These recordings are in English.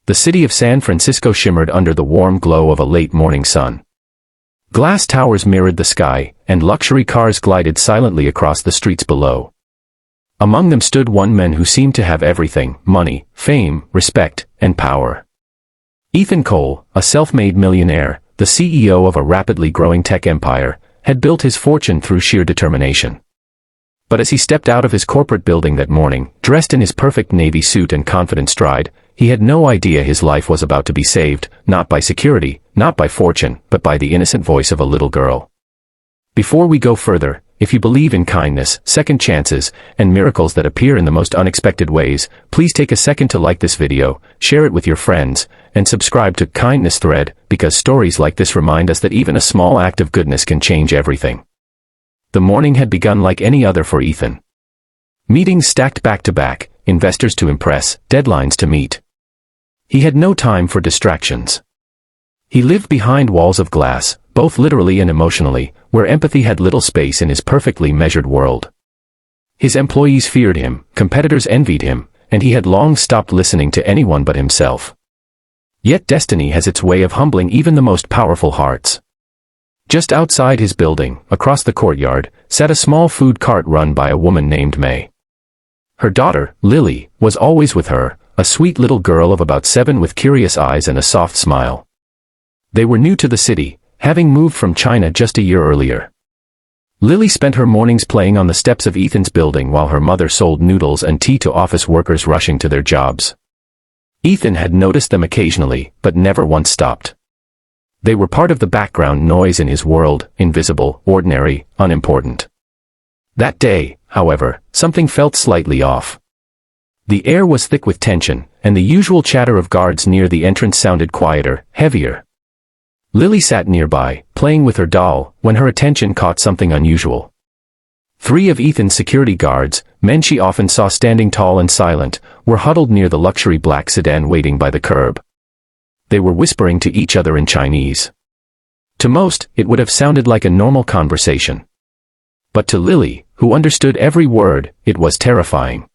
the city of San Francisco shimmered under the warm glow of a late morning sun. Glass towers mirrored the sky, and luxury cars glided silently across the streets below. Among them stood one man who seemed to have everything: money, fame, respect, and power. Ethan Cole, a self-made millionaire, the CEO of a rapidly growing tech empire, had built his fortune through sheer determination. But as he stepped out of his corporate building that morning, dressed in his perfect navy suit and confident stride, he had no idea his life was about to be saved, not by security, not by fortune, but by the innocent voice of a little girl. Before we go further, if you believe in kindness, second chances, and miracles that appear in the most unexpected ways, please take a second to like this video, share it with your friends, and subscribe to Kindness Thread, because stories like this remind us that even a small act of goodness can change everything. The morning had begun like any other for Ethan. Meetings stacked back to back, investors to impress, deadlines to meet. He had no time for distractions. He lived behind walls of glass, both literally and emotionally, where empathy had little space in his perfectly measured world. His employees feared him, competitors envied him, and he had long stopped listening to anyone but himself. Yet destiny has its way of humbling even the most powerful hearts. Just outside his building, across the courtyard, sat a small food cart run by a woman named May. Her daughter, Lily, was always with her, a sweet little girl of about 7 with curious eyes and a soft smile. They were new to the city, having moved from China just a year earlier. Lily spent her mornings playing on the steps of Ethan's building while her mother sold noodles and tea to office workers rushing to their jobs. Ethan had noticed them occasionally, but never once stopped. They were part of the background noise in his world, invisible, ordinary, unimportant. That day, however, something felt slightly off. The air was thick with tension, and the usual chatter of guards near the entrance sounded quieter, heavier. Lily sat nearby, playing with her doll, when her attention caught something unusual. 3 of Ethan's security guards, men she often saw standing tall and silent, were huddled near the luxury black sedan waiting by the curb. They were whispering to each other in Chinese. To most, it would have sounded like a normal conversation. But to Lily, who understood every word, it was terrifying.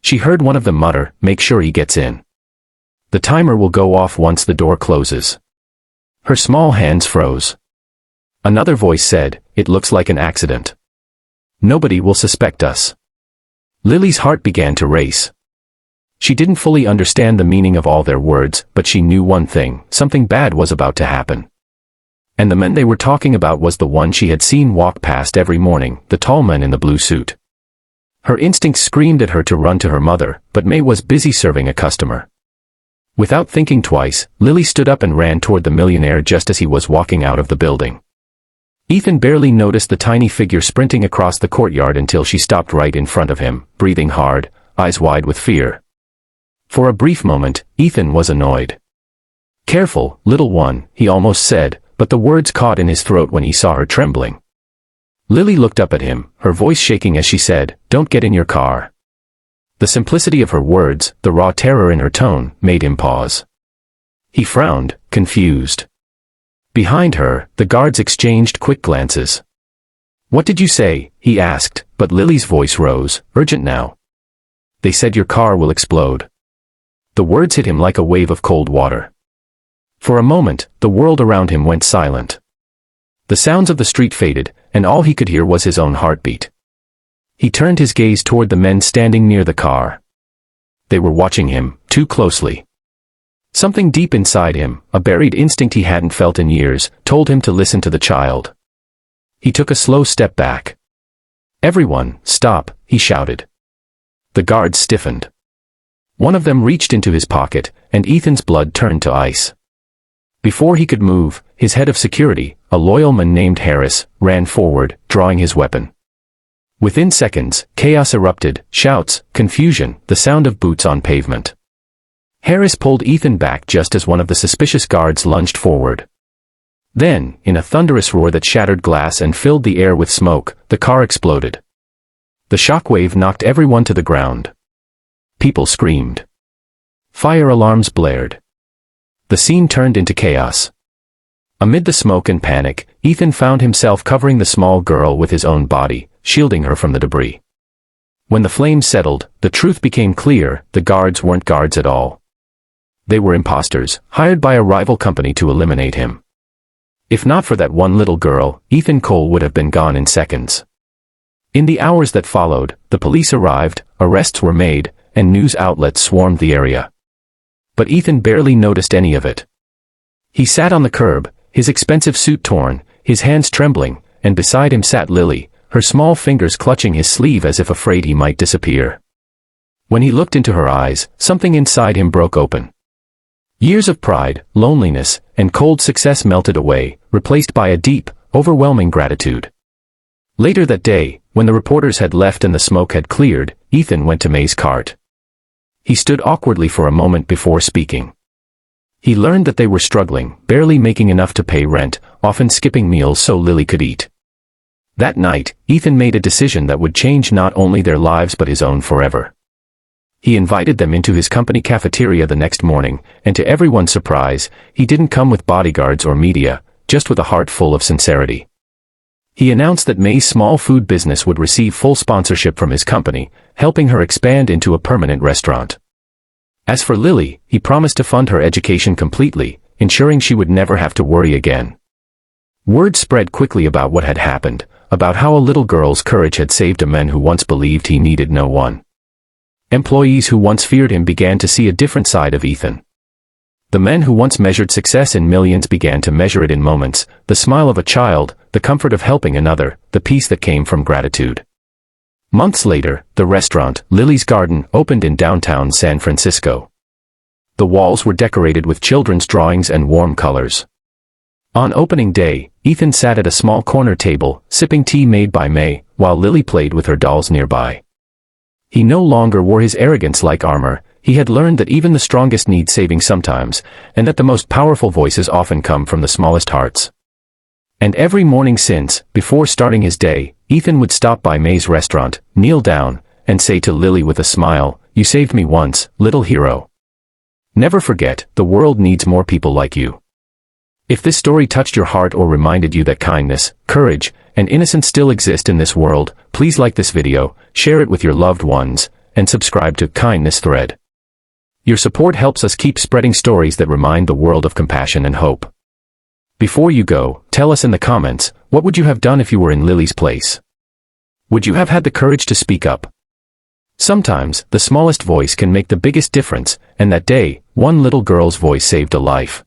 She heard one of them mutter, "Make sure he gets in. The timer will go off once the door closes." Her small hands froze. Another voice said, "It looks like an accident. Nobody will suspect us." Lily's heart began to race. She didn't fully understand the meaning of all their words, but she knew one thing: something bad was about to happen. And the man they were talking about was the one she had seen walk past every morning, the tall man in the blue suit. Her instincts screamed at her to run to her mother, but May was busy serving a customer. Without thinking twice, Lily stood up and ran toward the millionaire just as he was walking out of the building. Ethan barely noticed the tiny figure sprinting across the courtyard until she stopped right in front of him, breathing hard, eyes wide with fear. For a brief moment, Ethan was annoyed. "Careful, little one," he almost said, but the words caught in his throat when he saw her trembling. Lily looked up at him, her voice shaking as she said, "Don't get in your car." The simplicity of her words, the raw terror in her tone, made him pause. He frowned, confused. Behind her, the guards exchanged quick glances. "What did you say?" he asked, but Lily's voice rose, urgent now. "They said your car will explode." The words hit him like a wave of cold water. For a moment, the world around him went silent. The sounds of the street faded, and all he could hear was his own heartbeat. He turned his gaze toward the men standing near the car. They were watching him, too closely. Something deep inside him, a buried instinct he hadn't felt in years, told him to listen to the child. He took a slow step back. "Everyone, stop," he shouted. The guards stiffened. One of them reached into his pocket, and Ethan's blood turned to ice. Before he could move, his head of security, a loyal man named Harris, ran forward, drawing his weapon. Within seconds, chaos erupted, shouts, confusion, the sound of boots on pavement. Harris pulled Ethan back just as one of the suspicious guards lunged forward. Then, in a thunderous roar that shattered glass and filled the air with smoke, the car exploded. The shockwave knocked everyone to the ground. People screamed. Fire alarms blared. The scene turned into chaos. Amid the smoke and panic, Ethan found himself covering the small girl with his own body, shielding her from the debris. When the flames settled, the truth became clear: the guards weren't guards at all. They were imposters, hired by a rival company to eliminate him. If not for that one little girl, Ethan Cole would have been gone in seconds. In the hours that followed, the police arrived, arrests were made, and news outlets swarmed the area. But Ethan barely noticed any of it. He sat on the curb, his expensive suit torn, his hands trembling, and beside him sat Lily, her small fingers clutching his sleeve as if afraid he might disappear. When he looked into her eyes, something inside him broke open. Years of pride, loneliness, and cold success melted away, replaced by a deep, overwhelming gratitude. Later that day, when the reporters had left and the smoke had cleared, Ethan went to May's cart. He stood awkwardly for a moment before speaking. He learned that they were struggling, barely making enough to pay rent, often skipping meals so Lily could eat. That night, Ethan made a decision that would change not only their lives but his own forever. He invited them into his company cafeteria the next morning, and to everyone's surprise, he didn't come with bodyguards or media, just with a heart full of sincerity. He announced that May's small food business would receive full sponsorship from his company, helping her expand into a permanent restaurant. As for Lily, he promised to fund her education completely, ensuring she would never have to worry again. Word spread quickly about what had happened, about how a little girl's courage had saved a man who once believed he needed no one. Employees who once feared him began to see a different side of Ethan. The men who once measured success in millions began to measure it in moments, the smile of a child, the comfort of helping another, the peace that came from gratitude. Months later, the restaurant, Lily's Garden, opened in downtown San Francisco. The walls were decorated with children's drawings and warm colors. On opening day, Ethan sat at a small corner table, sipping tea made by May, while Lily played with her dolls nearby. He no longer wore his arrogance like armor. He had learned that even the strongest need saving sometimes, and that the most powerful voices often come from the smallest hearts. And every morning since, before starting his day, Ethan would stop by May's restaurant, kneel down, and say to Lily with a smile, "You saved me once, little hero. Never forget, the world needs more people like you." If this story touched your heart or reminded you that kindness, courage, and innocence still exist in this world, please like this video, share it with your loved ones, and subscribe to Kindness Thread. Your support helps us keep spreading stories that remind the world of compassion and hope. Before you go, tell us in the comments, what would you have done if you were in Lily's place? Would you have had the courage to speak up? Sometimes, the smallest voice can make the biggest difference, and that day, one little girl's voice saved a life.